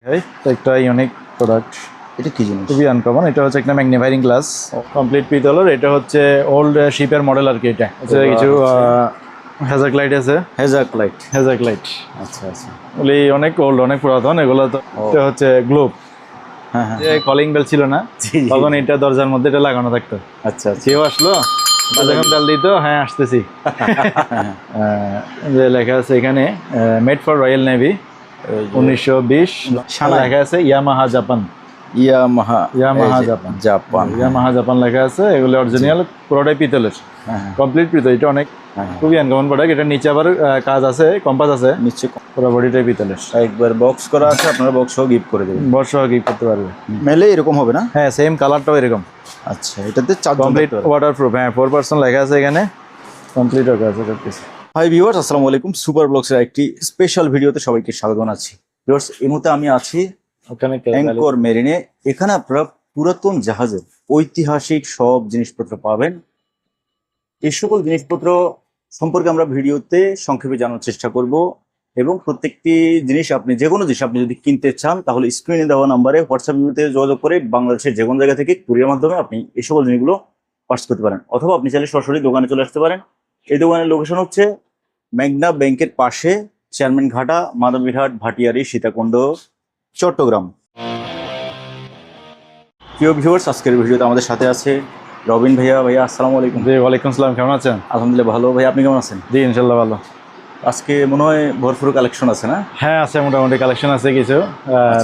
একটা unique product. এটা কি জিনিস? খুবই আনকমন। এটা হচ্ছে একটা ম্যাগনিফাইং গ্লাস, কমপ্লিট পিতলের। এটা হচ্ছে ওল্ড শিপের মডেল আর কি। এটা কিছু হ্যাজাক লাইট আছে। হ্যাজাক লাইট। হ্যাজাক লাইট আচ্ছা আচ্ছা। বলি অনেক ওল্ড, অনেক পুরাতন এগুলো। তো এটা হচ্ছে গ্লোব। হ্যাঁ হ্যাঁ। যে কলিং বেল ছিল না, তখন এটা দরজার মধ্যে এটা লাগানো থাকতো। আচ্ছা আচ্ছা। কেউ আসলো যখন বেল দিত, হ্যাঁ আসতেছি, যে লেখা আছে এখানে মেড ফর রয়্যাল নেভি 1920। লেখা আছে ইয়ামাহা জাপান। ইয়ামাহা জাপান লেখা আছে। এগুলো অরিজিনাল পুরোটাই পিতলের, কমপ্লিট পিতল। এটা অনেক খুবই আনকমন প্রোডাক্ট। এটা নিচে আবার কাজ আছে, কম্পাস আছে নিচে, পুরো বডিটাই পিতলের। একবার বক্স করা আছে, আপনারা বক্সও গিফট করে দেবেন। বক্সও গিফট করতে পারবে। মেলে এরকম হবে না? হ্যাঁ, সেম কালারটাও এরকম। আচ্ছা, এটাতে কমপ্লিট ওয়াটারপ্রুফ। হ্যাঁ, 4% লেখা আছে এখানে, কমপ্লিট ওকে আছে সবকিছু। হাই ভিউয়ার্স, আসসালামু আলাইকুম। সুপার ব্লগসের একটি স্পেশাল ভিডিওতে সবাইকে স্বাগত জানাচ্ছি। ভিউয়ার্স, এই মুহূর্তে আমি আছি ওখানে অ্যাঙ্কর মেরিনে। এখানে আপনারা পুরাতন জাহাজের ঐতিহাসিক সব জিনিসপত্র পাবেন। এই সকল জিনিসপত্র সম্পর্কে আমরা ভিডিওতে সংক্ষেপে জানার চেষ্টা করব, এবং প্রত্যেকটি জিনিস আপনি যে কোনো জিনিস আপনি যদি কিনতে চান, তাহলে স্ক্রিনে দেওয়া নাম্বারে হোয়াটসঅ্যাপ ভিডিওতে যোগাযোগ করে বাংলাদেশের যে কোনো জায়গা থেকে কুরিয়ার মাধ্যমে আপনি এই সকল জিনিসগুলো পার্স করতে পারেন, অথবা আপনি চাইলে সরাসরি দোকানে চলে আসতে পারেন। এই দোকানের লোকেশন হচ্ছে মেঘনা ব্যাংকের পাশে, চেয়ারম্যান ঘাটা, মাদারীহাট, ভাটিয়ারি, সীতাকুণ্ড, চট্টগ্রাম। প্রিয় ভিউয়ার্স, আজকের ভিডিওতে আমাদের সাথে আছে রবিন ভাইয়া। ভাইয়া আসসালামু আলাইকুম। জি, ওয়ালাইকুম আসসালাম। কেমন আছেন? আলহামদুলিল্লাহ ভালো। ভাই আপনি কেমন আছেন? জি, ইনশাল্লাহ ভালো। আজকে মনে হয় ভরপুর কালেকশন আছে না? হ্যাঁ আছে, মোটামুটি কালেকশন আছে কিছু।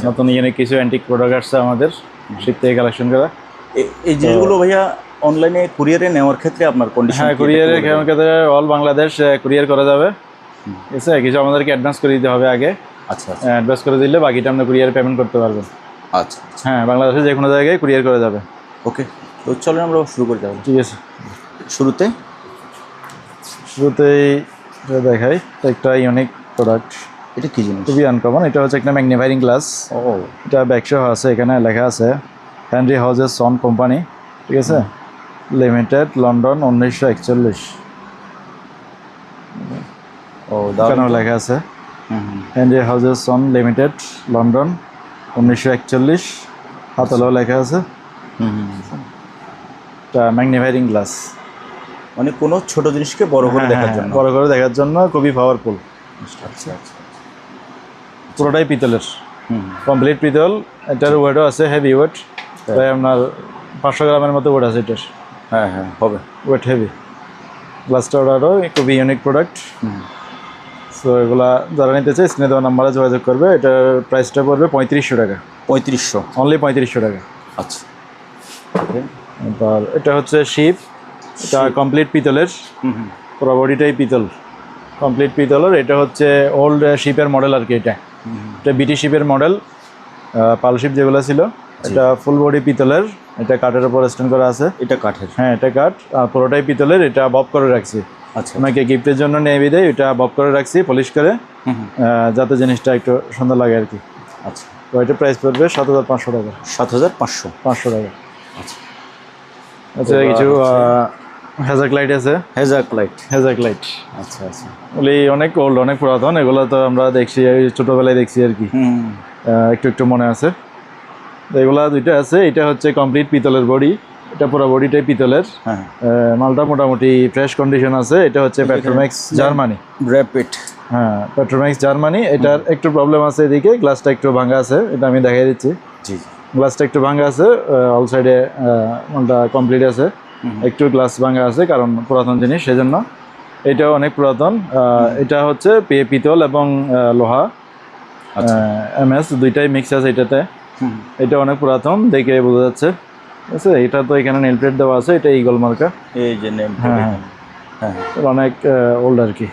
নতুন ইউনিক কিছু অ্যান্টিক প্রোডাক্ট আসছে আমাদের, শীত থেকে কালেকশন করা। এই জিনিসগুলো ভাইয়া অনলাইনে কুরিয়ারে নেওয়ার ক্ষেত্রে আপনার কন্ডিশন? হ্যাঁ, কুরিয়ারে ক্ষেত্রে অল বাংলাদেশ কুরিয়ার করা যাবে। ঠিক আছে, কিছু আমাদেরকে অ্যাডভান্স করে দিতে হবে আগে। আচ্ছা, অ্যাডভান্স করে দিলে বাকিটা আমরা কুরিয়ারে পেমেন্ট করতে পারবো। আচ্ছা। হ্যাঁ, বাংলাদেশে যে কোনো জায়গায় কুরিয়ার করা যাবে। ওকে, তো চলেন আমরা শুরু করে যাবো। ঠিক আছে, শুরুতেই দেখাই একটা ইউনিক প্রোডাক্ট। এটা কি জিনিস? খুবই আনকমন। এটা হচ্ছে একটা ম্যাগনিফাইং গ্লাস। এটা ব্যাকশো আছে, এখানে লেখা আছে হেনরি হাউজেস সন কোম্পানি। ঠিক আছে, লিমিটেড, লন্ডন, 1941। এখানেও লেখা আছে হেনরি হাউজেস সন লিমিটেড, লন্ডন, 1941। হাতলেও লেখা আছে। এটা ম্যাগনিফাইং গ্লাস, মানে কোনো ছোট জিনিসকে বড় করে দেখার জন্য। বড় করে দেখার জন্য খুবই পাওয়ারফুল। আচ্ছা, পুরোটাই পিতলের, কমপ্লিট পিতল। এটার ওয়েটও আছে হেভি ওয়েট, প্রায় আপনার 500 গ্রামের মতো ওয়েট আছে এটার। হ্যাঁ হ্যাঁ হবে, ওয়েট হেভি। গ্লাসটা ওটারও খুবই ইউনিক প্রোডাক্ট। সো এগুলা যারা নিতে চাই স্ক্রিনে দেওয়া নাম্বারে যোগাযোগ করবে। এটার প্রাইসটা পড়বে 3500 টাকা। 3500? অনলি 3500 টাকা। আচ্ছা। এবার এটা হচ্ছে শিপ। এটা কমপ্লিট পিতলের, পুরো বডিটাই পিতল, কমপ্লিট পিতলের। এটা হচ্ছে ওল্ড শিপের মডেল আর কি। এটা ব্রিটিশ শিপের মডেল, পাল শিপ যেগুলো ছিল। এটা ফুল বডি পিতলের। এটা কাঠের উপর স্ট্যান্ড করা আছে। এটা কাঠের? হ্যাঁ, এটা কাঠ, আর পুরোটাই পিতলের। এটা বব করে রাখছি। আচ্ছা, ওনাকে গিফটের জন্য নিয়ে দেয়। এটা বব করে রাখছি পলিশ করে, যাতে জিনিসটা একটু সুন্দর লাগে আর কি। আচ্ছা, তো এটা প্রাইস পড়বে 7500 টাকা। 7500 টাকা। আচ্ছা, কিছু হ্যাজাক লাইট আছে। হ্যাজাক লাইট? হ্যাজাক লাইট, আচ্ছা আচ্ছা। বলি অনেক ওল্ড, অনেক পুরাতন এগুলো। তো আমরা দেখছি, ছোটোবেলায় দেখছি আর কি, একটু একটু মনে আছে। এগুলা দুইটা আছে। এটা হচ্ছে কমপ্লিট পিতলের বডি। এটা পুরো বডিটাই পিতলের। মালটা মোটামুটি ফ্রেশ কন্ডিশন আছে। এটা হচ্ছে পেট্রোম্যাক্স জার্মানি র্যাপিড। হ্যাঁ, পেট্রোম্যাক্স জার্মানি। এটার একটু প্রবলেম আছে এদিকে, গ্লাসটা একটু ভাঙা আছে। এটা আমি দেখাই দিচ্ছি। জি, গ্লাসটা একটু ভাঙা আছে। অল সাইডে মালটা কমপ্লিট আছে, একটু গ্লাস ভাঙা আছে, কারণ পুরাতন জিনিস সেজন্য। এটাও অনেক পুরাতন। এটা হচ্ছে পিতল এবং লোহা, MS দুইটাই মিক্স আছে এটাতে। এটা অনেক পুরাতন, দেখে বোঝা যাচ্ছে। ঠিক আছে, এটা তো এখানে নেল প্লেট দেওয়া আছে। এটা ইগল মার্কা। এই যে নেম। হ্যাঁ, অনেক ওল্ড আর কি।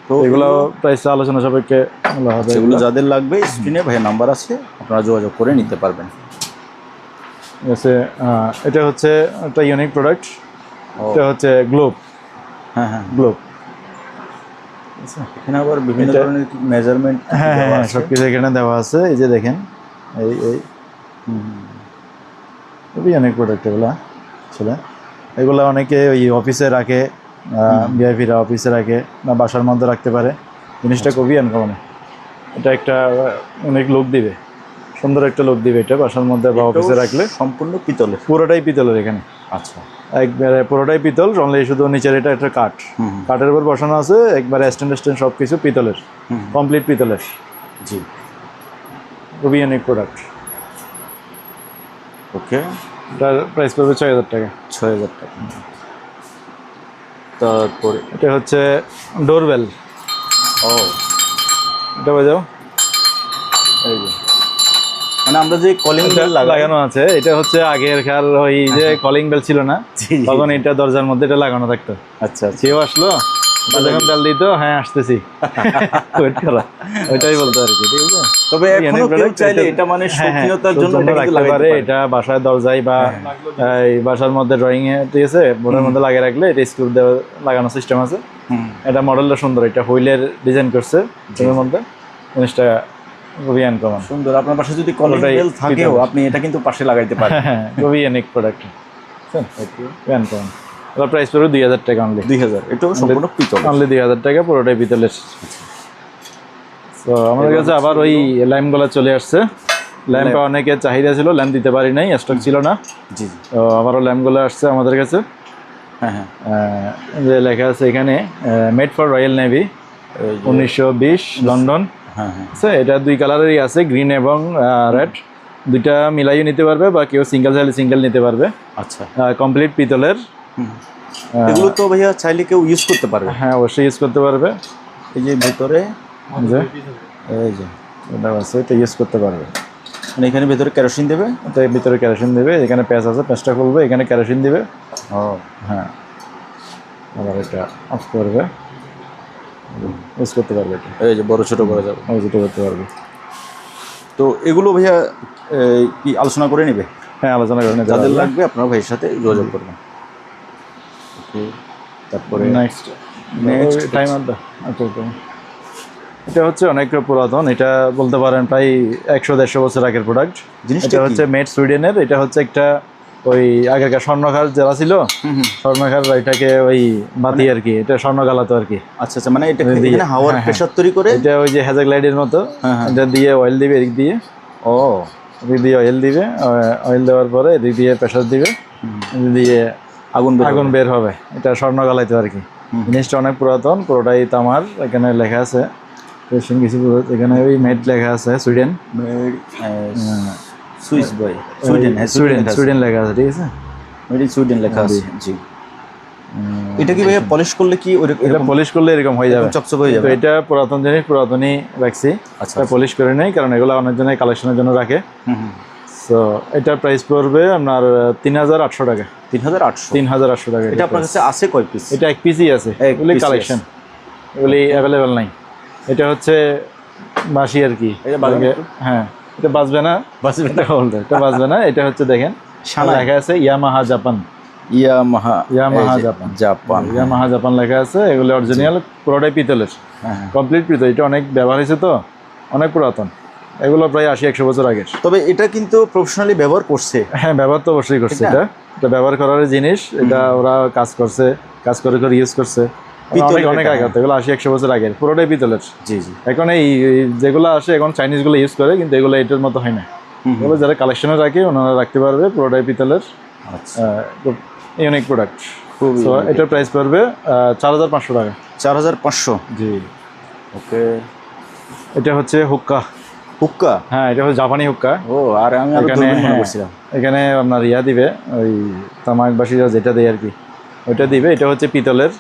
তো এগুলো প্রাইস আলোচনা সাপেক্ষে হবে। এগুলো যাদের লাগবে স্ক্রিনে ভাই নাম্বার আছে, আপনারা যোগাযোগ করে নিতে পারবেন। ঠিক আছে, এটা হচ্ছে একটা ইউনিক প্রোডাক্ট। এটা হচ্ছে গ্লোব। হ্যাঁ হ্যাঁ, গ্লোব। এখানে আবার বিভিন্ন ধরনের মেজারমেন্ট। হ্যাঁ হ্যাঁ, সব কিছু এখানে দেওয়া আছে। এই যে দেখেন, এই খুবই অনেক প্রোডাক্ট এগুলো ছিল। এগুলো অনেকে ওই অফিসে রাখে, ভিআইপিরা অফিসে রাখে, বা বাসার মধ্যে রাখতে পারে। জিনিসটা খুবই আনকমন। এটা একটা অনেক লুক দিবে, সুন্দর একটা লুক দিবে এটা বাসার মধ্যে বা অফিসে রাখলে। সম্পূর্ণ পিতলের? পুরোটাই পিতলের এখানে, আচ্ছা, একবারে পুরোটাই পিতল, অনলি শুধু নিচের এটা একটা কাঠ, কাঠের উপর বসানো আছে, একবারে স্ট্যান্ড সব কিছু পিতলের, কমপ্লিট পিতলের। জি, খুবই ইউনিক প্রোডাক্ট। ওকে, এটার প্রাইস পড়বে ৬,০০০ টাকা। ৬,০০০ টাকা। তারপরে এটা হচ্ছে ডোরবেল। ও, এটা বাজাও, এই যে মানে আমরা যে কলিং বেল লাগানো আছে, এটা হচ্ছে আগেরকার ওই যে কলিং বেল ছিল না, তখন এটা দরজার মধ্যে এটা লাগানো থাকতো। আচ্ছা, কেউ আসলো যখন বেল দিত, হ্যাঁ আসতেছি, ওয়েট করা, ওইটাই বলতো আর কি। ঠিক আছে, তবে এখনো কেউ চাইলে এটা মানে শৌখিনতার জন্য এটা কিন্তু রাখতে পারে। এটা বাসায় দরজায় বা এই বাসার মধ্যে ড্রয়িং এ, ঠিক আছে, বোর্ডের মধ্যে লাগিয়ে রাখলে এটা স্ক্রু দেওয়া লাগানো সিস্টেম আছে। এটা মডেলটা সুন্দর, এটা হুইলের ডিজাইন করছে এর মধ্যে, জিনিসটা খুবই আনকমন সুন্দর। আপনার পাশে যদি কলিং বেল থাকেও আপনি এটা কিন্তু পাশে লাগাইতে পারেন। হ্যাঁ, খুবই ইউনিক প্রোডাক্ট, আনকমন। এর প্রাইস পড়বে ২,০০০ টাকা অনলি। ২,০০০, এটাও সম্পূর্ণ পিতল, অনলি ২,০০০ টাকা, পুরোটাই পিতলের। তো আমাদের কাছে আবার ওই ল্যাম্পগুলো চলে আসছে। ল্যাম্পে অনেকের চাহিদা ছিল, ল্যাম্প দিতে পারি নাই, স্টক ছিল না। জি, তো আবারও ল্যাম্পগুলো আসছে আমাদের কাছে। হ্যাঁ হ্যাঁ, যে লেখা আছে এখানে made for royal navy, 1920 London. হ্যাঁ হ্যাঁ, আচ্ছা, এটা দুই কালারেরই আছে, গ্রিন এবং রেড, দুইটা মিলাইও নিতে পারবে বা কেউ সিঙ্গেল চাইলে সিঙ্গেল নিতে পারবে। আচ্ছা, কমপ্লিট পিতলের। এগুলো তো ভাইয়া চাইলে কেউ ইউজ করতে পারবে? হ্যাঁ, অবশ্যই ইউজ করতে পারবে। এই যে ভেতরে যে এই যে এটা আছে, এটা ইউজ করতে পারবে। মানে এখানে ভেতরে কেরোসিন দেবে, এটা ভিতরে কেরোসিন দেবে, এখানে প্যাচ আছে, প্যাচটা খুলবে, এখানে কেরোসিন দিবে। ও হ্যাঁ, আবার এটা অফ করবে, ইউজ করতে পারবে। এটা এই যে বড় ছোট করা যাবে, ইউজ করতে পারবে। তো এগুলো ভাইয়া কি আলোচনা করে নেবে? হ্যাঁ, আলোচনা করে নিতে যাদের পারবে। লাগবে আপনার ভাইয়ের সাথে যোগাযোগ করবেন। ওকে, তারপরে নেক্সট টাইম আপ দা। আচ্ছা, এটা হচ্ছে অনেক পুরাতন, এটা বলতে পারেন প্রায় ১০০-১৫০ বছর আগের প্রোডাক্ট। এটা হচ্ছে মেড সুইডেনের। এটা হচ্ছে একটা ওই আগেরকার স্বর্ণকার যারা ছিল, স্বর্ণকার এটাকে ওই বাতি আর কি, এটা স্বর্ণ গালাতো আর কি। আচ্ছা আচ্ছা, মানে এটা এখানে হাওয়ার প্রেসার তৈরি করে, এটা ওই যে হ্যাজাগ্লাইডের মতো, এটা দিয়ে অয়েল দিবে এদিক দিয়ে। ও, এদিক দিয়ে অয়েল দিবে, অয়েল দেওয়ার পরে এদিক দিয়ে প্রেসার দিবে, এদিক দিয়ে আগুন বের হবে। এটা স্বর্ণ গালাইতো আর কি। জিনিসটা অনেক পুরাতন, পুরোটাই তামার। এখানে লেখা আছে কিছু, এখানে ওই মেড লেখা আছে, সুইডেন, সুইস বাই সুইডেন লেখা আছে, ঠিক আছে, মেড ইন সুইডেন লেখা আছে। জি, এটা কি ভাইয়া পলিশ করলে কি এটা পলিশ করলে এরকম হয়ে যাবে, চকচক হয়ে যাবে? তো এটা পুরাতন জিনিস, পুরাতনই রাখছি। আচ্ছা, পলিশ করে নেই, কারণ এগুলো অনেকজনের কালেকশনের জন্য রাখে। তো এটার প্রাইস পড়বে আপনার ৩,৮০০ টাকা। ৩,৮০০ টাকা। এটা আপনার কাছে আছে কয় পিস? এটা এক পিসই আছে, এগুলি কালেকশন, এগুলি অ্যাভেলেবেল নাই। এটা হচ্ছে বাঁশি আর কি। হ্যাঁ, এটা বাজবে না, এটা বাজবে না। এটা হচ্ছে দেখেন লেখা আছে ইয়ামাহা জাপান, ইয়ামাহা জাপান লেখা আছে। এগুলো অরিজিনাল, পুরোটাই পিতলের, কমপ্লিট পিতল। এটা অনেক ব্যবহার হয়েছে, তো অনেক পুরাতন, এগুলো প্রায় ৮০-১০০ বছর আগের। তবে এটা কিন্তু প্রফেশনালি ব্যবহার করছে। হ্যাঁ, ব্যবহার তো অবশ্যই করছে। এটা ব্যবহার করার জিনিস, এটা ওরা কাজ করছে, কাজ করে ইউজ করছে অনেক আগে, এগুলো ৮০-১০০ বছর আগের, পুরোটাই পিতলের। জি জি, এখন এই যেগুলো আসে এখন চাইনিজগুলো ইউজ করে, কিন্তু এগুলো এটার মতো হয় না। এগুলো যারা কালেকশনে রাখে ওনারা রাখতে পারবে, পুরোটাই পিতলের, ইউনিক প্রোডাক্ট। এটার প্রাইস পড়বে ৪,৫০০ টাকা। ৪,৫০০? জি, ওকে। এটা হচ্ছে হুক্কা। হুক্কা? হ্যাঁ, এটা হচ্ছে জাপানি হুক্কা। ও, আর আমি এখানে আপনার ইয়া দিবে, ওই তামাকবাসীরা যেটা দেয় আর কি, ওইটা দিবে। এটা হচ্ছে পিতলের,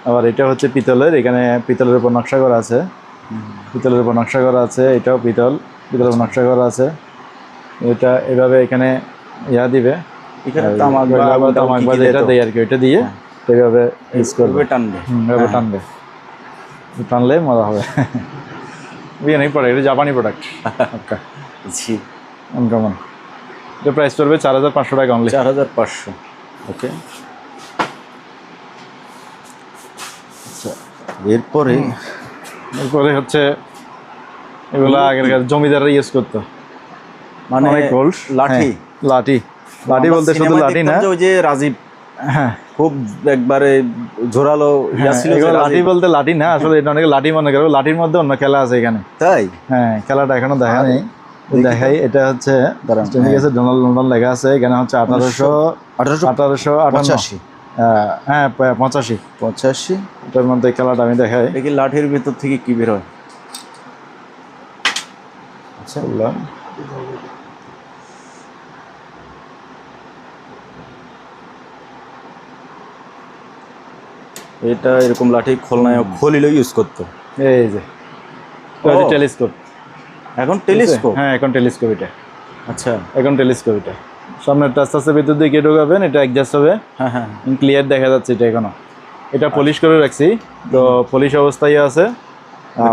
আবার এটা হচ্ছে পিতলের, এখানে পিতলের উপর নকশা করা আছে, পিতলের উপর নকশা করা আছে। এটাও পিতলের উপর নকশা করা আছে। এটা এভাবে এখানে ইয়া দিবে, তামাক যেটা দেয় আর কি, ওইটা দিয়ে এইভাবে ইউজ করবে, টানবে, টানলে মজা হবে। অনেক প্রোডাক্ট, এটা জাপানি প্রোডাক্ট। জি, আনকমন। এটা প্রাইস পড়বে ৪,৫০০ টাকা অনলি। ৪,৫০০। ওকে। আচ্ছা, এরপরে হচ্ছে এগুলা আগেরকার জমিদাররা ইউজ করতো, মানে অনেক গোল্ড লাঠি। লাঠি বলতে শুধু লাঠি না, ওই যে রাজীব হ্যাঁ খুব একবারে জোরালো ইয়া ছিল যে লাঠি বলতে লাঠি না আসলে, এটা অনেকে লাঠি মনে করে, লাঠির মধ্যে অন্য খেলা আছে এখানে। তাই হ্যাঁ খেলাটা এখনো দেখা নেই, দেখাই। এটা হচ্ছে ডোনাল্ড লন্ডন লেখা আছে এখানে, হচ্ছে 1888। হ্যাঁ 85 এটার মধ্যে খেলাটা আমি দেখাই। দেখি লাঠির ভিতর থেকে কি বের হয়। আচ্ছা এটা এরকম লাঠি খলনায়ক খলিল ইউজ করতো। এই যে টেলিস্কোপ, এখন টেলিস্কোপ। হ্যাঁ এখন টেলিস্কোপ এটা। আচ্ছা এখন টেলিস্কোপ এটা, সামনেরটা আস্তে আস্তে ভিতর দিকে ঢোকাবেন, এটা অ্যাডজাস্ট হবে। হ্যাঁ হ্যাঁ ক্লিয়ার দেখা যাচ্ছে এটা এখনো। এটা পলিশ করে রাখছি, তো পলিশ অবস্থায় আছে,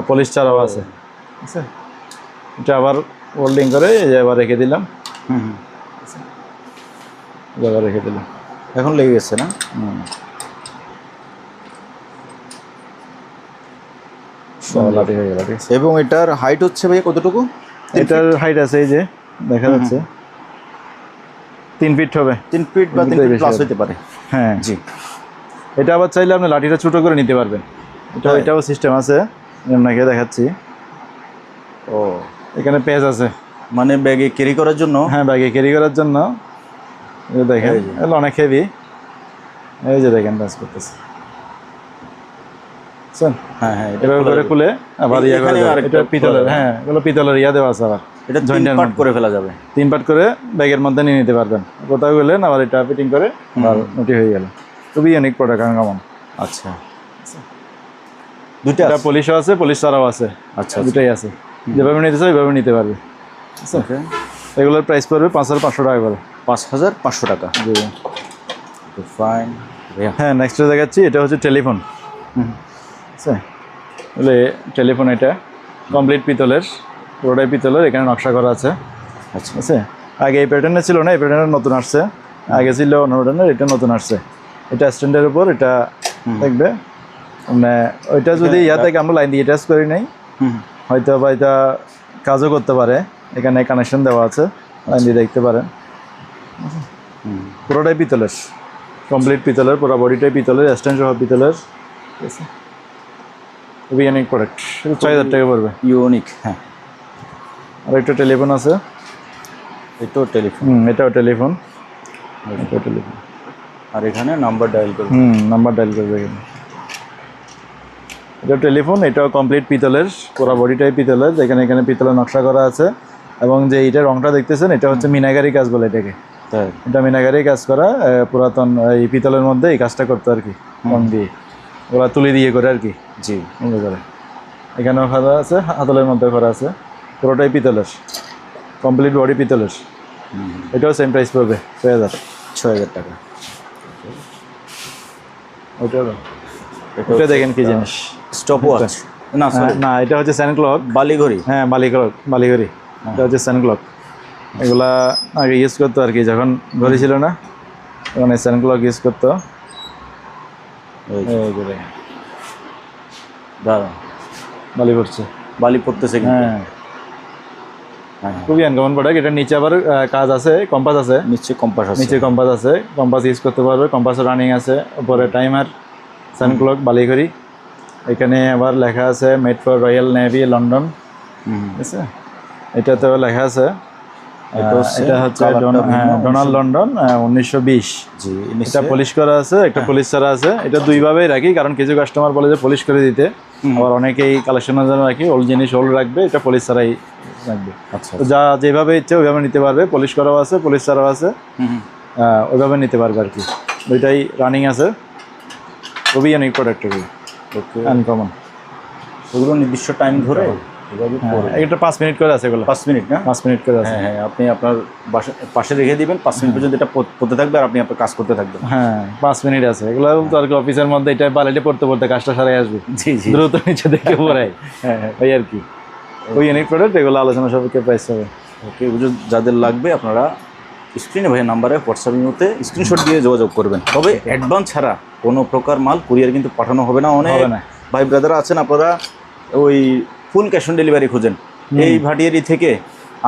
পলিশ ছাড়াও আছে। ঠিক আছে, এটা আবার হোল্ডিং করে এই যে আবার রেখে দিলাম। আবার রেখে দিলাম, এখন লেগে গেছে না? লাঠি হয়ে গেল। ঠিক আছে, এবং এটার হাইট হচ্ছে ভাই কতটুকু? এটার হাইট আছে এই যে দেখা যাচ্ছে 3 ফিট হবে। 3 ফিট বা 3 ফিট প্লাস হতে পারে। হ্যাঁ জি, এটা আবার চাইলে আপনি লাঠিটা ছোট করে নিতে পারবেন। এটাও সিস্টেম আছে, আপনাকে দেখাচ্ছি। ও এখানে পেজ আছে, মানে ব্যাগে ক্যারি করার জন্য। হ্যাঁ ব্যাগে ক্যারি করার জন্য। দেখেন এগুলো অনেক হেভি, এই যে দেখেন কাজ করতেছে। হ্যাঁ হ্যাঁ এভাবে করে খুলে আবার ইয়া করে দেওয়া। এটা পিতলের, হ্যাঁ এগুলো পিতলের ইয়া দেওয়া আছে। আবার এটা 3 পার্ট করে ফেলা যাবে, 3 পার্ট করে ব্যাগের মধ্যে নিয়ে নিতে পারবেন। কোথাও গেলেন আবার এটা ফিটিং করে আবার নটি হয়ে গেল। খুবই ইউনিক প্রোডাক্ট কেমন। আচ্ছা দুইটা এটা পলিশও আছে, পলিশ ছাড়াও আছে। আচ্ছা দুটাই আছে, যেভাবে নিতে চাই ওইভাবে নিতে পারবে। ওকে, এগুলোর প্রাইস পড়বে 5500 টাকা করে। 5500 টাকা। জি ফাইন। হ্যাঁ নেক্সট দেখাচ্ছি, এটা হচ্ছে টেলিফোন। আচ্ছা বলে টেলিফোন, এটা কমপ্লিট পিতলের, পুরোটাই পিতলের, এখানে নকশা করা আছে। আচ্ছা আছে, আগে এই প্যাটার্নে ছিল না, এই প্যাটার্নের নতুন আসছে। আগে ছিল অন্য প্যাটার্নের, এটা নতুন আসছে। এটা স্ট্যান্ডের উপর এটা দেখবে, মানে ওইটা যদি ইয়া থেকে আমরা লাইন দিয়ে অ্যাটাচ করি নাই, হয়তো বা এটা কাজও করতে পারে। এখানে কানেকশন দেওয়া আছে, লাইন দিয়ে দেখতে পারেন। পুরোটাই পিতলের, কমপ্লিট পিতলের, পুরো বডিটাই পিতলের, স্ট্যান্ড সহ পিতলের। ঠিক আছে, খুবই ইউনিক প্রোডাক্ট। 6000 টাকা পড়বে। ইউনিক। হ্যাঁ, আর একটা টেলিফোন আছে, এটাও টেলিফোন। এটাও টেলিফোন, এটাও টেলিফোন। আর এখানে নাম্বার ডায়াল করবে। নাম্বার ডায়াল করবে এখানে। এটা টেলিফোন, এটাও কমপ্লিট পিতলের, পুরো বডিটাই পিতলের, যেখানে এখানে পিতলের নকশা করা আছে। এবং যে এইটা রংটা দেখতেছেন, এটা হচ্ছে মিনাগারি কাজ বলে এটাকে। তাই এটা মিনাগারি কাজ করা, পুরাতন এই পিতলের মধ্যে এই কাজটা করতো আর কি, রং দিয়ে, ওরা তুলি দিয়ে করে আর কি। জি, এগুলো করে এখানেও করা আছে, হাতলের মধ্যে করা আছে, পুরোটাই পিতলের, কমপ্লিট বডি পিতলের। এটাও সেম প্রাইস পড়বে 6000 টাকা। এটা দেখেন কি জিনিস, স্টপ ওয়াচ না? না এটা হচ্ছে স্যান ক্লক, বালিঘড়ি। হ্যাঁ বালিঘড়ি। এটা হচ্ছে স্যান ক্লক। এগুলা আগে ইউজ করতো আর কি, যখন ঘড়ি ছিল না তখন এই স্যান ক্লক ইউজ করতো। বালি পড়ছে, বালি পড়তেছে। হ্যাঁ খুবই আনকমন প্রোডাক্ট। এটার নিচে আবার কাজ আছে, কম্পাস আছে, নিচে কম্পাস আছে, নিচে কম্পাস আছে, কম্পাস ইউজ করতে পারবে। কম্পাস রানিং আছে, উপরে টাইমার, সান ক্লক, বালিঘড়ি। এখানে আবার লেখা আছে made for royal navy London. ঠিক আছে, এটাতেও লেখা আছে। এটা হচ্ছে ডোনাল্ড লন্ডন 1920। জি, এটা পলিশ করা আছে, একটা পলিশ ছাড়া আছে। এটা দুইভাবেই রাখি, কারণ কিছু কাস্টমার বলে যে পলিশ করে দিতে, আবার অনেকেই কালেকশনের জন্য রাখি, ওল্ড জিনিস ওল্ড রাখবে, এটা পলিশ ছাড়াই রাখবে। আচ্ছা, তো যা যেভাবে ইচ্ছে ওইভাবে নিতে পারবে, পলিশ করাও আছে, পলিশ ছাড়াও আছে, ওইভাবে নিতে পারবে আর কি। দুইটাই রানিং আছে, খুবই ইউনিক প্রোডাক্ট, আনকমন। ওগুলো নির্দিষ্ট টাইম ধরে এটা 5 মিনিট করে আছে, এগুলো 5 মিনিট না? 5 মিনিট করে আছে। হ্যাঁ, আপনি আপনার পাশে রেখে দিবেন, 5 মিনিট পর্যন্ত এটা পড়তে থাকবে আর আপনি আপনার কাজ করতে থাকবেন। হ্যাঁ 5 মিনিট আছে এগুলো তো আর কি, অফিসের মধ্যে এটা বালিতে পড়তে পড়তে কাজটা সারাই আসবে। জি জি, দ্রুত নিচে দেখে পড়াই। হ্যাঁ ওই আর কি, ওই ইউনিক প্রোডাক্ট। এগুলো আলোচনা সাপেক্ষে প্রাইস হবে। ওকে, এগুলো যাদের লাগবে আপনারা স্ক্রিনে ভাইয়ের নাম্বারে হোয়াটসঅ্যাপ ইমোতে স্ক্রিনশট দিয়ে যোগাযোগ করবেন। তবে অ্যাডভান্স ছাড়া কোনো প্রকার মাল কুরিয়ার কিন্তু পাঠানো হবে না। অনেক ভাই ব্রাদার আছেন আপনারা ওই ফুল ক্যাশ অন ডেলিভারি খোঁজেন, এই ভাটিয়ারি থেকে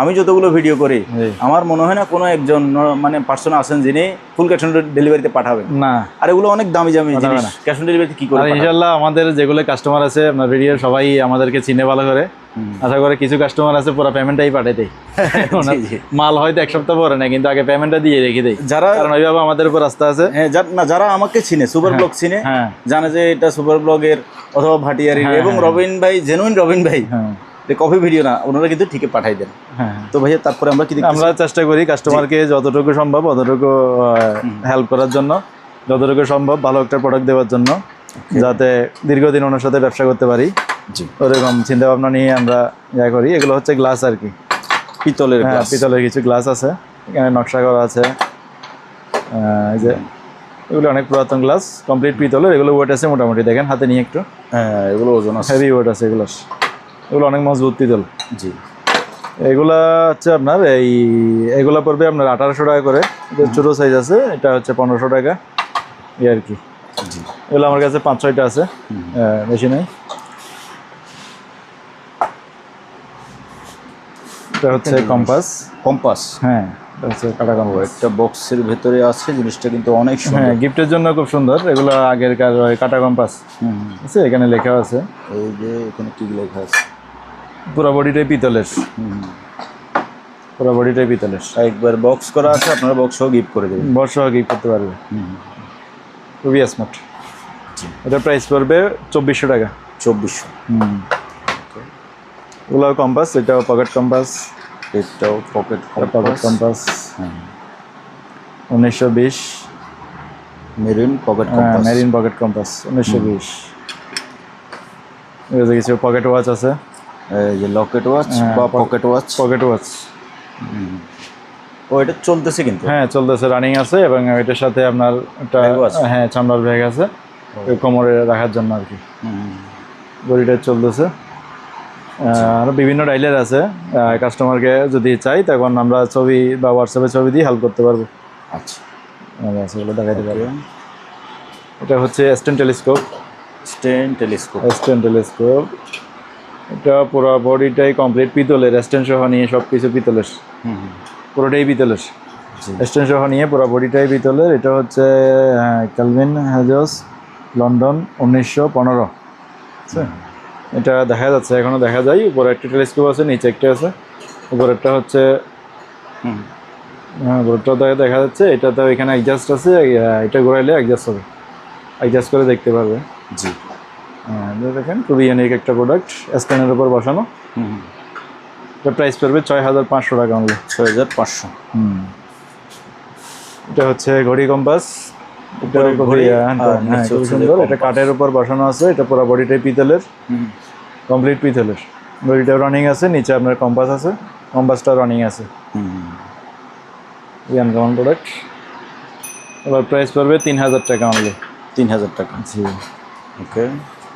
আমি যতগুলো ভিডিও করি জি। আমার মনে হয় না কোনো একজন মানে পার্সন আছেন যিনি ফুল ক্যাশ অন ডেলিভারিতে পাঠাবেন। না, আর এগুলো অনেক দামি দামি পাঠাবে জিনিস, না। ক্যাশ অন ডেলিভারিতে কি করে আর পাঠাবেন? ইনশাল্লাহ আমাদের যেগুলো কাস্টমার আছে আপনার ভিডিও সবাই আমাদেরকে চিনে ভালো করে। আশা করে কিছু কাস্টমার আছে পুরো পেমেন্টটাই পাঠিয়ে দেয়। জি, জি। মাল হয়তো এক সপ্তাহ পরে না, কিন্তু আগে পেমেন্টটা দিয়ে রেখে দেয়, যারা কারণ ওইভাবে আমাদের উপর আস্থা আছে। হ্যাঁ, না যারা আমাকে চিনে, সুপার ব্লগ চিনে, হ্যাঁ জানে যে এটা সুপার ব্লগের অথবা ভাটিয়ারির, হ্যাঁ, এবং হ্যাঁ। রবিন ভাই, জেনুইন রবিন ভাই, হ্যাঁ কপি ভিডিও না, ওনারা কিন্তু ঠিকই পাঠাই দেন। হ্যাঁ, তো ভাইয়া তারপরে আমরা কি দেখতেছি? আমরা চেষ্টা করি কাস্টমারকে যতটুকু সম্ভব অতটুকু হেল্প করার জন্য, যতটুকু সম্ভব ভালো একটা প্রোডাক্ট দেওয়ার জন্য, যাতে দীর্ঘদিন ওনার সাথে ব্যবসা করতে পারি। জি, ওরকম চিন্তা ভাবনা নিয়ে আমরা ইয়া করি। এগুলো হচ্ছে গ্লাস আর কি, পিতলের হ্যাঁ গ্লাস। পিতলের কিছু গ্লাস আছে, এখানে নকশা করা আছে। এই যে এগুলো অনেক পুরাতন গ্লাস, কমপ্লিট পিতলের। এগুলো ওয়েট আছে মোটামুটি, দেখেন হাতে নিয়ে একটু হ্যাঁ, এগুলো ওজন আছে। হেভি ওয়েট আছে এগুলো। এগুলো অনেক মজবুত পিতল। জি, এগুলা হচ্ছে আপনার এগুলা পড়বে আপনার 1800 টাকা করে। ছোটো সাইজ আছে, এটা হচ্ছে 1500 টাকা, এই আর কি। জি, এগুলো আমার কাছে 5-6টা আছে, বেশি নাই। এটা হচ্ছে কম্পাস। কম্পাস। হ্যাঁ, এটা হচ্ছে কাটা কম্পাস। একটা বক্সের ভেতরে আছে, জিনিসটা কিন্তু অনেক হ্যাঁ, সুন্দর। গিফটের জন্য খুব সুন্দর। এগুলো আগেরকার ওই কাটা কম্পাস আছে, এখানে লেখা আছে। এই যে এখানে কি লেখা আছে? পুরো বডিটাই পিতলের, পুরো বডিটাই পিতলের। একবার বক্স করা আছে, আপনারা বক্সও গিফট করে দেবেন। বর্ষা গিফট করতে পারবে, খুবই স্মার্ট। এটার প্রাইস পড়বে 2400 টাকা। 2400। এগুলো কম্পাস, এটাও পকেট কম্পাস। এটাও pocket pocket compass 1920, marine pocket compass. Marine pocket compass 1920। এগুলো কিছু পকেট ওয়াচ আছে, এই যে লকেট ওয়াচ বা পকেট ওয়াচ। Pocket watch. ও এটা চলতেছে কিন্তু। হ্যাঁ চলতেছে, রানিং আছে, এবং এটার সাথে আপনার একটা ব্যাগও আছে। হ্যাঁ চামড়ার ব্যাগ আছে, ওই কোমরে রাখার জন্য আর কি। বডিটা চলতেছে। আরও বিভিন্ন ডাইলের আছে, কাস্টমারকে যদি চাই তখন আমরা ছবি বা হোয়াটসঅ্যাপে ছবি দিয়ে হেল্প করতে পারবো। আচ্ছা, সেগুলো দেখাতে পারবো। এটা হচ্ছে স্টেন টেলিস্কোপ। স্টেন টেলিস্কোপ। স্টেন টেলিস্কোপ, এটা পুরো বডিটাই কমপ্লিট পিতলের, স্টেন সহ নিয়ে সব কিছু পিতলের, পুরোটাই পিতলের। স্টেন সহ নিয়ে পুরো বডিটাই পিতলের। এটা হচ্ছে ক্যালভিন হেজস, লন্ডন 1915। এটা দেখা যাচ্ছে, এখনো দেখা যায়। উপরে একটা টেলিস্কোপ আছে, নিচে একটা আছে। উপরেরটা হচ্ছে উপরেরটা দেখা যাচ্ছে। এটাতে এখানে অ্যাডজাস্ট আছে, এটা ঘোরাইলে অ্যাডজাস্ট হবে, অ্যাডজাস্ট করে দেখতে পারবে। জি, দেখেন খুবই ইউনিক একটা প্রোডাক্ট, স্ক্যানের উপর বসানো। এটা প্রাইস পড়বে 6500 টাকা অনলি। 6500। এটা হচ্ছে ঘড়ি কম্পাস। এটা খুবই খুব সুন্দর। এটা কাঠের উপর বসানো আছে। এটা পুরো বডিটাই পিতলের, কমপ্লিট পিতলের। ঘড়িটাও রানিং আছে, নিচে আপনার কম্পাস আছে, কম্পাসটা রানিং আছে। Uncommon product. এবার প্রাইস পড়বে 3000 টাকা অনলি। 3000 টাকা। জি, ওকে।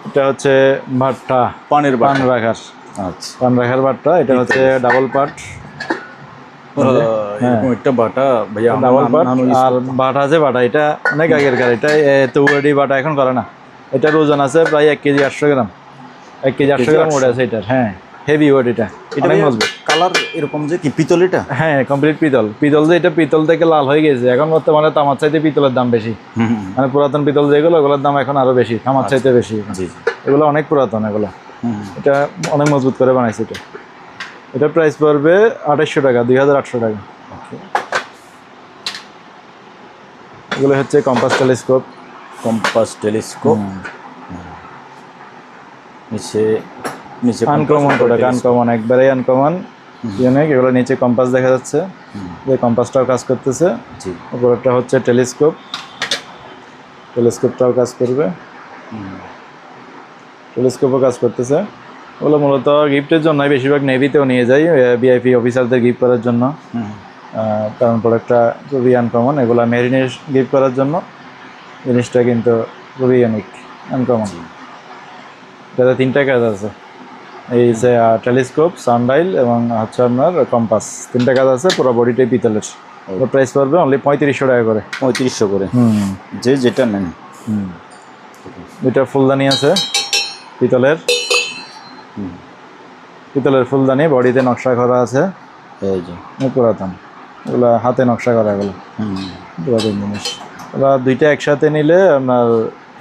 এটা হচ্ছে ভাট্টা, পানের পান বাটা। রাখার, আচ্ছা, পান রাখার ভাট্টা। এটা হচ্ছে ডাবল পার্ট, এরকম একটা বাটা ভাইয়া আমরা ডাবল পার্ট। নানো use আর বাটা আছে, বাটা এটা অনেক আগের কার। এটা তৌড়ি বাটা এখন করে না। এটার ওজন আছে প্রায় 1 কেজি 800 গ্রাম। 1 কেজি 800 গ্রাম ওটা আছে এটার। হ্যাঁ, হেভি ওয়েট। এটা অনেক মজবুত। কালার এরকম যে কি পিতল এটা? হ্যাঁ, কমপ্লিট পিতল। পিতল যে এটা পিতল থেকে লাল হয়ে গেছে এখন বর্তমানে। তামার চাইতে পিতলের দাম বেশি, মানে পুরাতন পিতল যেগুলো, ওগুলোর দাম এখন আরো বেশি, তামার চাইতে বেশি। জি, এগুলো অনেক পুরাতন এগুলো। এটা অনেক মজবুত করে বানাইছে এটা। এটা প্রাইস পড়বে 2800 টাকা, 2800 টাকা। এগুলো হচ্ছে কম্পাস টেলিস্কোপ। Compass telescope. নিচে নিচে আনকমন প্রোডাক্ট, আনকমন, একবারেই আনকমন, ইউনিক। এগুলো নিচে কম্পাস দেখা যাচ্ছে, যে কম্পাসটাও কাজ করতেছে। জি, উপরটা হচ্ছে টেলিস্কোপ, টেলিস্কোপটাও কাজ করবে, টেলিস্কোপও কাজ করতেছে। ওগুলো মূলত গিফটের জন্য, বেশিরভাগ নেভিতেও নিয়ে যাই, ভিআইপি অফিসারদের গিফট করার জন্য। কারণ প্রোডাক্টটা খুবই আনকমন। এগুলো মেরিনের গিফট করার জন্য। জিনিসটা কিন্তু খুবই ইউনিক, আনকমন। এটাতে 3টা কাজ আছে, এই যে টেলিস্কোপ, সানডাইল এবং হচ্ছে আপনার কম্পাস। 3টা কাজ আছে, পুরো বডিটাই পিতলের। ওর প্রাইস পড়বে অনলি 3500 টাকা করে। 3500 করে। যে যেটা নেন। দুইটা ফুলদানি আছে পিতলের, পিতলের ফুলদানি, বডিতে নকশা করা আছে। এই যে অনেক পুরাতন, এগুলো হাতে নকশা করা, এগুলো পুরাতন জিনিস। এবার দুইটা একসাথে নিলে আপনার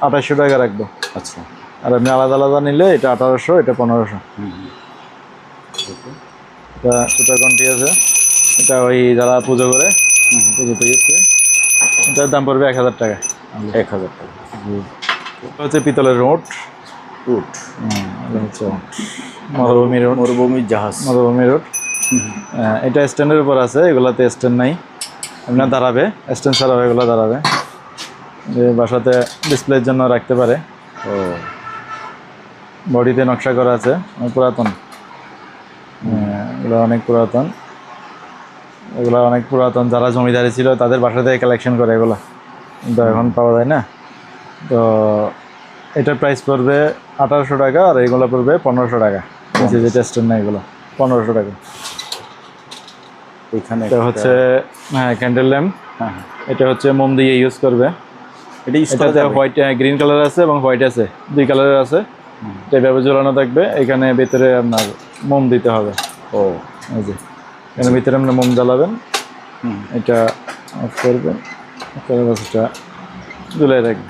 2800 টাকা রাখবো। আচ্ছা, আর আপনি আলাদা আলাদা নিলে এটা 1800, এটা 1500। এটা কোনটি আছে, এটা ওই যারা পুজো করে পুজোতে গেছে, এটার দাম পড়বে 1000 টাকা। 1000 টাকা। এটা হচ্ছে পিতলের রোড, উট, হচ্ছে মরুভূমি রোড, মরুভূমির জাহাজ। মরুভূমি রোড। এটা স্ট্যান্ডের উপর আছে, এগুলাতে স্ট্যান্ড নাই, আপনার দাঁড়াবে, স্ট্যান্ড ছাড়া এগুলো দাঁড়াবে, যে বাসাতে ডিসপ্লের জন্য রাখতে পারে। ও, বডিতে নকশা করা আছে, অনেক পুরাতন। এগুলো অনেক পুরাতন, এগুলো অনেক পুরাতন। যারা জমিদারি ছিল তাদের বাসা থেকে কালেকশন করে এগুলো, কিন্তু এখন পাওয়া যায় না। তো এটার প্রাইস পড়বে 1800 টাকা, আর এগুলো পড়বে 1500 টাকা। নিচে যে টেস্টের না, এগুলো 1500 টাকা। এখানে এটা হচ্ছে ক্যান্ডেল ল্যাম্প। হ্যাঁ, এটা হচ্ছে মোম দিয়ে ইউজ করবে। এটাতে হোয়াইট, গ্রিন কালার আছে এবং হোয়াইট আছে, দুই কালারের আছে। এটা এভাবে ঝোলানো থাকবে, এখানে ভিতরে আপনার মোম দিতে হবে। ও, এই যে এখানে ভিতরে আপনার মোম জ্বালাবেন, এটা অফ করবেন, এটা ঝুলাই রাখবে।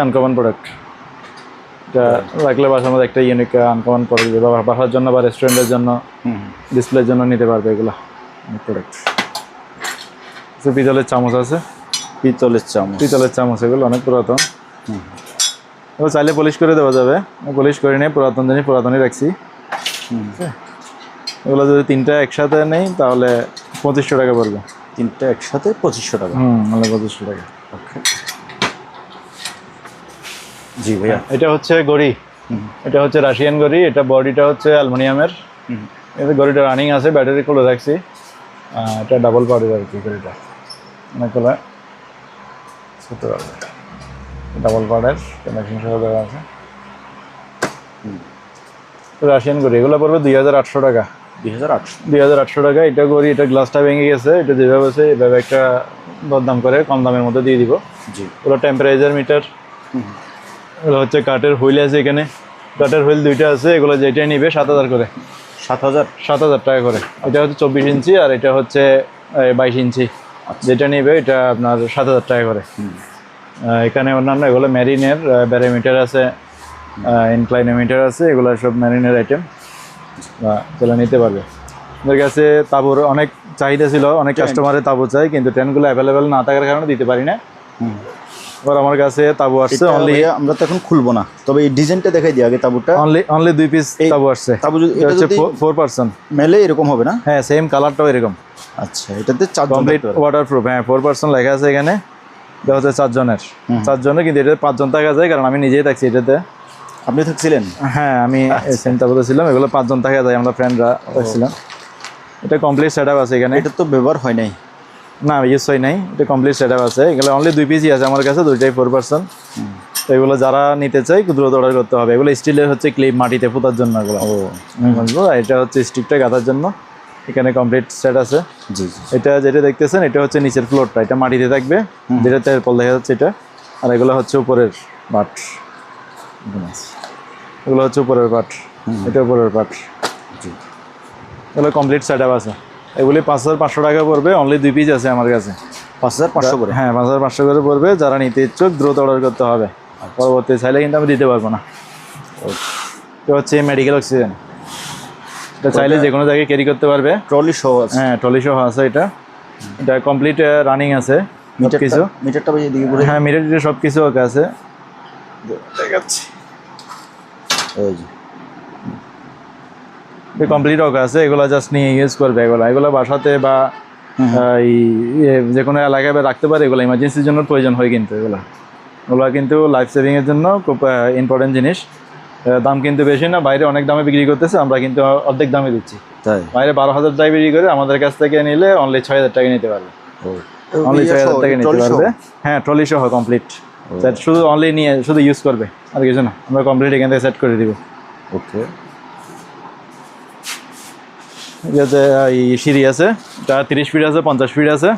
আনকমন প্রোডাক্ট, এটা রাখলে বাসার মধ্যে একটা ইউনিক আনকমন প্রোডাক্ট, বাসার জন্য বা রেস্টুরেন্টের জন্য, ডিসপ্লের জন্য নিতে পারবে এগুলো প্রোডাক্ট। পিতলের চামচ আছে, পিতলের চামচ। পিতলের চামচ, এগুলো অনেক পুরাতন। এগুলো চাইলে পলিশ করে দেওয়া যাবে, পলিশ করে নিয়ে পুরাতন জিনিস পুরাতনই রাখছি। এগুলো যদি তিনটা একসাথে নেই তাহলে 2500 টাকা পড়বে। তিনটা একসাথে 2500 টাকা। মানে 2500 টাকা। ওকে, জি ভাইয়া। এটা হচ্ছে গড়ি, এটা হচ্ছে রাশিয়ান গড়ি। এটা বডিটা হচ্ছে অ্যালুমিনিয়ামের। এটা গড়িটা রানিং আছে, ব্যাটারি খুলে রাখছি। এটা ডাবল পাওয়ারের আর কি গড়িটা, অনেকগুলো ছোট ডাবল পাওয়ারের কানেকশন সহ দেওয়া আছে। রাশিয়ান গড়ি, এগুলো পড়বে 2800 টাকা। 2800 টাকা। এটা গড়ি, এটা গ্লাসটা ভেঙে গেছে, এটা যেভাবে আছে এভাবে একটা দরদাম করে কম দামের মধ্যে দিয়ে দিব। জি, ওগুলো টেম্পারেচার মিটার। এগুলো হচ্ছে কাঠের হুইল আছে, এখানে কাঠের হুইল দুইটা আছে। এগুলো যেটাই নিবে 7000 করে। 7000 টাকা করে। এটা হচ্ছে 24 ইঞ্চি, আর এটা হচ্ছে 22 ইঞ্চি। যেটা নিবে এটা আপনার 7000 টাকা করে। এখানে অন্যান্য এগুলো ম্যারিনের ব্যারোমিটার আছে, ইনক্লাইনোমিটার আছে, এগুলো সব ম্যারিনের আইটেম, যেগুলো নিতে পারবে। ওদের কাছে তাঁবুর অনেক চাহিদা ছিল, অনেক কাস্টমারের তাঁবু চাই, কিন্তু ট্রেনগুলো অ্যাভেলেবেল না থাকার কারণে দিতে পারি না। এবার আমার কাছে তাঁবু আসছে অনলি, আমরা তো এখন খুলবো না, তবে এই ডিজাইনটা দেখাই দিই আগে। তাঁবুটা অনলি 2 পিস তাঁবু আসছে। তাঁবু এটা হচ্ছে 4% মেলে এরকম হবে না? হ্যাঁ, সেম কালারটাও এরকম। আচ্ছা, এটাতে 4 কমপ্লিট ওয়াটারপ্রুফ। হ্যাঁ, 4% লেখা আছে এখানে। এটা হচ্ছে 4 জনের, কিন্তু এটাতে 5 জন থাকা যায়, কারণ আমি নিজেই থাকছি এটাতে। আপনি থাকছিলেন? হ্যাঁ, আমি সেম তাঁবুতে ছিলাম। এগুলো 5 জন থাকা যায়, আমরা ফ্রেন্ডরা থাকছিলাম। এটা কমপ্লিট সেট আপ আছে এখানে। এটা তো ব্যবহার হয় নাই? না, ইউজ হয় নাই। এটা কমপ্লিট সেট আপ আছে। এগুলো অনলি 2 পিসই আছে আমার কাছে, দুইটাই 4%। তো এগুলো যারা নিতে চাই দ্রুত অর্ডার করতে হবে। এগুলো স্টিলের হচ্ছে ক্লিপ, মাটিতে পোতার জন্য এগুলো। এটা হচ্ছে স্টিকটা গাঁথার জন্য। এখানে কমপ্লিট সেট আছে। জি, এটা যেটা দেখতেছেন এটা হচ্ছে নিচের ফ্লোরটা, এটা মাটিতে থাকবে, যেটা তেরপল দেখা যাচ্ছে এটা। আর এগুলো হচ্ছে উপরের পাট, এগুলো হচ্ছে উপরের পাট, এটা উপরের পাট। জি, এগুলো কমপ্লিট সেট আপ আছে। এগুলি 5500 টাকা পড়বে। অনলি 2 পিস আছে আমার কাছে, 5500 করে। হ্যাঁ, 5500 করে পড়বে। যারা নিতে ইচ্ছুক দ্রুত অর্ডার করতে হবে। পরবর্তী চাইলে কিন্তু আমি দিতে পারবো না। এটা হচ্ছে মেডিকেল অক্সিজেন। এটা চাইলে যে কোনো জায়গায় ক্যারি করতে পারবে, ট্রলি সহ আছে। হ্যাঁ, ট্রলি সহ আছে। এটা কমপ্লিট রানিং আছে কিছু। মিটারটা ভাই এদিকে ঘুরে। হ্যাঁ, মিটার সব কিছু ওকে আছে, দেখাচ্ছি। এই যে কমপ্লিট ওকে আছে। এগুলো জাস্ট নিয়ে ইউজ করবে। এগুলো বাসাতে বা যে কোনো এলাকায় রাখতে পারে। এগুলো ইমার্জেন্সির জন্য প্রয়োজন হয়, কিন্তু এগুলো কিন্তু লাইফ সেভিংয়ের জন্য খুব ইম্পর্টেন্ট জিনিস। দাম কিন্তু বেশি না, বাইরে অনেক দামে বিক্রি করতেছে, আমরা কিন্তু অর্ধেক দামে দিচ্ছি। তাই? বাইরে 12000 টাকা বিক্রি করে, আমাদের কাছ থেকে নিলে অনলি 6000 টাকা নিতে পারবে। অনলি 6000 টাকা নিতে পারবে। হ্যাঁ, ট্রলি সহ কমপ্লিট সেট। শুধু অনলি নিয়ে শুধু ইউজ করবে, আর কিছু না। আমরা কমপ্লিট এখান থেকে সেট করে দিব। ওকে, যাতে এই সিঁড়ি আছে, এটা 30 ফিট আছে, 50 ফিট আছে।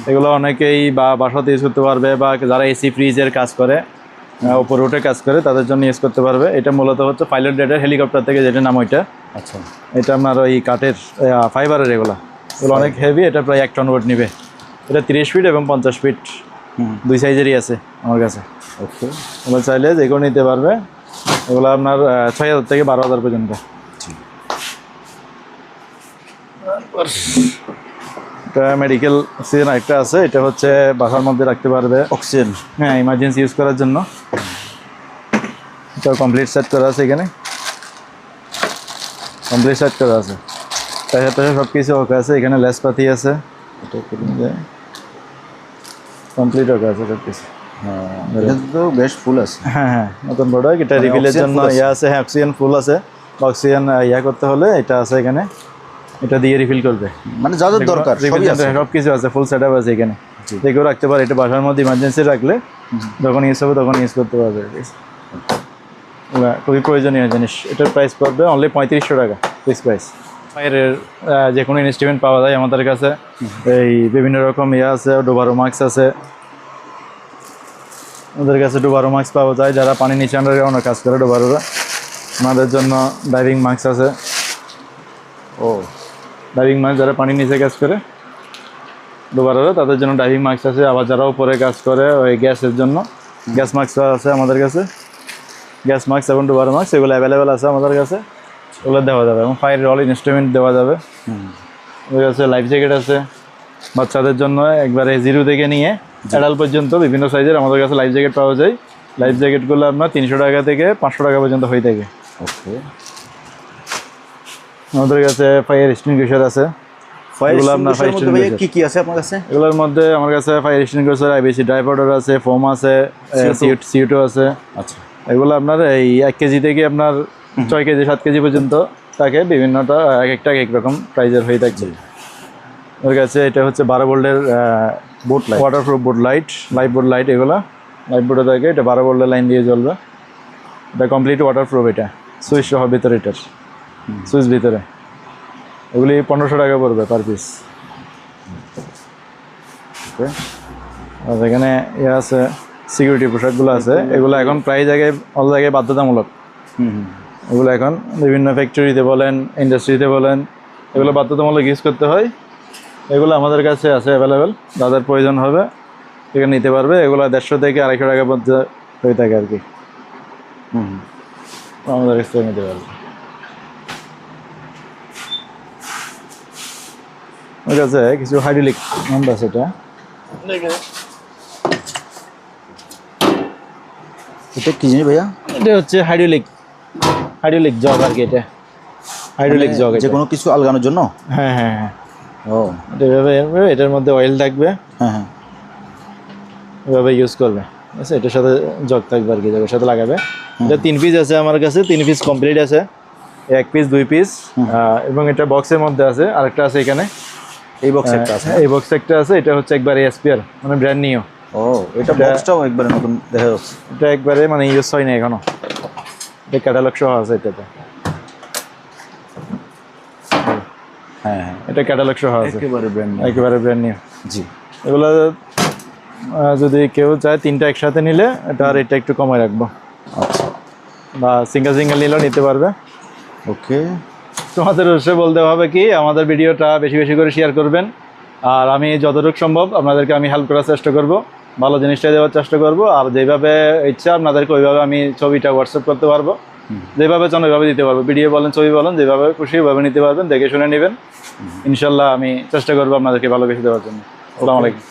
এগুলো অনেকেই বাসাতে ইউজ করতে পারবে, বা যারা এসি ফ্রিজের কাজ করে উপরে উঠে কাজ করে তাদের জন্য ইউজ করতে পারবে। এটা মূলত হচ্ছে পাইলট গ্রেডের হেলিকপ্টার থেকে যেটা নাম ওইটা। আচ্ছা, এটা আপনার ওই কাঠের ফাইবারের এগুলো অনেক হেভি। এটা প্রায় 1 টন ওয়েট নিবে। এটা 30 ফিট এবং 50 ফিট দুই সাইজেরই আছে আমার কাছে। ওকে, এগুলো চাইলে যেগুলো নিতে পারবে। এগুলো আপনার 6,000 থেকে 12,000 পর্যন্ত। এটা মেডিকেল অক্সিজেন একটা আছে, এটা হচ্ছে বাসার মধ্যে রাখতে পারবে অক্সিজেন, হ্যাঁ, ইমার্জেন্সি ইউজ করার জন্য। এটা কমপ্লিট সেট করা আছে, এখানে কমপ্লিট সেট করা আছে, তার সাথে সব কিছু ওকে আছে। এখানে লেস পাতি আছে, এটা কমপ্লিট ওকে আছে সব কিছু। এটা তো বেশ ফুল আছে। হ্যাঁ হ্যাঁ, নতুন প্রোডাক্ট। এটা মানে রিভিলের oxygen জন্য full আছে? ইয়ে আছে, হ্যাঁ অক্সিজেন ফুল আছে। অক্সিজেন করতে হলে এটা আছে এখানে, এটা দিয়ে রিফিল করবে। মানে যা যা দরকার সবই আছে। সব কিছু আছে, ফুল সেট আপ আছে এখানে, জি। যেগুলো রাখতে পারে। এটা বাসার মধ্যে ইমার্জেন্সি রাখলে যখন ইউজ হবে তখন ইউজ করতে পারবে। খুবই প্রয়োজনীয় জিনিস। এটার প্রাইস পড়বে অনলি 3500 টাকা ফিক্স প্রাইস। ফায়ারের যে কোনো ইনস্ট্রুমেন্ট পাওয়া যায় আমাদের কাছে। এই বিভিন্ন রকম আছে, ডোবারো মাস্ক আছে আমাদের কাছে। ডোবারো মাস্ক পাওয়া যায়, যারা পানি নিচে আন্ডারগ্রাউন্ডে কাজ করে ডোবারোরা, ওনাদের জন্য ডাইভিং মাস্ক আছে। ও, ডাইভিং মাস্ক যারা পানির নিচে কাজ করে ডোবারোরা, তাদের জন্য ডাইভিং মাস্ক আছে। আবার যারা উপরে কাজ করে ওই গ্যাসের জন্য গ্যাস মাস্ক আছে আমাদের কাছে। গ্যাস মাস্ক এবং ডোবারো মাস্ক এগুলো অ্যাভেলেবেল আছে আমাদের কাছে, ওগুলো দেওয়া যাবে। এবং ফায়ারের অল ইনস্ট্রুমেন্ট দেওয়া যাবে। ওদের কাছে লাইফ জ্যাকেট আছে বাচ্চাদের জন্য, একবারে 0 থেকে নিয়ে অ্যাডাল্ট পর্যন্ত বিভিন্ন সাইজের আমাদের কাছে লাইফ জ্যাকেট পাওয়া যায়। লাইফ জ্যাকেটগুলো আপনার 300 টাকা থেকে 500 টাকা পর্যন্ত হয়ে থাকে। ওকে, আমাদের কাছে ফায়ার এক্সটিংগুইশার আছে। এগুলো আপনার ফায়ার এক্সটিংগুইশার কি কি আছে আপনার কাছে? এগুলোর মধ্যে আমার কাছে fire extinguisher, IBC dry powder আছে, ফোম আছে, CO2 আছে। আচ্ছা, এগুলো আপনার এই 1 কেজি থেকে আপনার 6 কেজি 7 কেজি পর্যন্ত থাকে। বিভিন্নটা এক একটা এক রকম প্রাইজের হয়ে থাকছে। ওর কাছে এটা হচ্ছে 12 ভোল্টের boat light, waterproof board light, life board light. এগুলো লাইফ বোর্ডে থাকে, এটা 12 ভোল্টের লাইন দিয়ে জ্বলবে। এটা কমপ্লিট ওয়াটারপ্রুফ। এটা সুইচ সহ ভিতরে, এটার সুইচ ভিতরে। এগুলি 1500 টাকা পড়বে পার পিস। আর এখানে আছে সিকিউরিটি পোশাকগুলো আছে। এগুলো এখন প্রায় জায়গায় অল জায়গায় বাধ্যতামূলক। এগুলো এখন বিভিন্ন ফ্যাক্টরিতে বলেন, ইন্ডাস্ট্রিতে বলেন, এগুলো বাধ্যতামূলক ইউজ করতে হয়। এগুলো আমাদের কাছে আছে অ্যাভেলেবেল, যাদের প্রয়োজন হবে এখানে নিতে পারবে। এগুলো 150 থেকে 250 টাকা পর্যন্ত হয়ে থাকে আর কি। আমাদের কাছ থেকে নিতে পারবে। ওর কাছে কিছু হাইড্রোলিক নাম আছে। এটা কি জিনিস ভাইয়া? এটা হচ্ছে হাইড্রোলিক জগ আর কি। এটা হাইড্রোলিক জগ, যে কোনো কিছু আলগানোর জন্য। হ্যাঁ হ্যাঁ হ্যাঁ। ও, এটা এভাবে এটার মধ্যে অয়েল থাকবে, হ্যাঁ হ্যাঁ, এভাবে ইউজ করবে। ঠিক আছে, এটার সাথে জগ থাকবে আর কি, জগের সাথে লাগাবে। এটা 3 পিস আছে আমার কাছে, 3 পিস কমপ্লিট আছে, 1 পিস 2 পিস। এবং এটা বক্সের মধ্যে আছে। আরেকটা আছে এখানে, এই বক্স একটা আছে। এই বক্স একটা আছে। এটা হচ্ছে একবারে এসপিআর, মানে ব্র্যান্ড নিউ। ও, এটা বক্সটাও একবারে নতুন দেখা যাচ্ছে। এটা একবারে মানে ইউজ হয় না এখনো। এটা ক্যাটালগ সহ আছে এটাতে। হ্যাঁ হ্যাঁ, এটা ক্যাটালগ সহ আছে, একেবারে ব্র্যান্ড, একেবারে ব্র্যান্ড নিউ। জি। এগুলো যদি কেউ চায় 3টা একসাথে নিলে এটা রেটটা একটু কমায় রাখবো। আচ্ছা, বা সিঙ্গেল সিঙ্গেল নিলেও নিতে পারবে। ওকে। তোমাদের উদ্দেশ্যে বলতে হবে কি, আমাদের ভিডিওটা বেশি বেশি করে শেয়ার করবেন। আর আমি যতটুকু সম্ভব আপনাদেরকে আমি হেল্প করার চেষ্টা করব, ভালো জিনিসটা দেওয়ার চেষ্টা করব। আর যেভাবে ইচ্ছা আপনাদেরকে ওইভাবে আমি ছবিটা হোয়াটসঅ্যাপ করতে পারবো। যেভাবে চান ওইভাবে দিতে পারবো। ভিডিও বলেন, ছবি বলেন, যেভাবে খুশি ওইভাবে নিতে পারবেন, দেখে শুনে নেবেন। ইনশাল্লাহ আমি চেষ্টা করবো আপনাদেরকে ভালো কিছু দেওয়ার জন্য। আসসালামু আলাইকুম।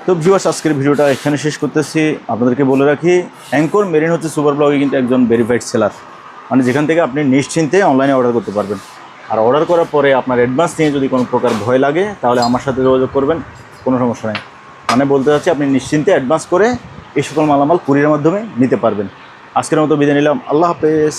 তো ভিউয়ার্স, আজকের ভিডিওটা এখানে শেষ করতেছি। আপনাদেরকে বলে রাখি, অ্যাঙ্কর মেরিন হচ্ছে সুপার ব্লগে কিন্তু একজন ভেরিফাইড সেলার, মানে যেখান থেকে আপনি নিশ্চিন্তে অনলাইনে অর্ডার করতে পারবেন। আর অর্ডার করার পরে আপনার অ্যাডভান্স নিয়ে যদি কোনো প্রকার ভয় লাগে তাহলে আমার সাথে যোগাযোগ করবেন, কোনো সমস্যা নেই। মানে বলতে চাচ্ছি, আপনি নিশ্চিন্তে অ্যাডভান্স করে এই সকল মালামাল কুরিয়ারের মাধ্যমে নিতে পারবেন। আজকের মতো বিদায় নিলাম, আল্লাহ হাফেজ।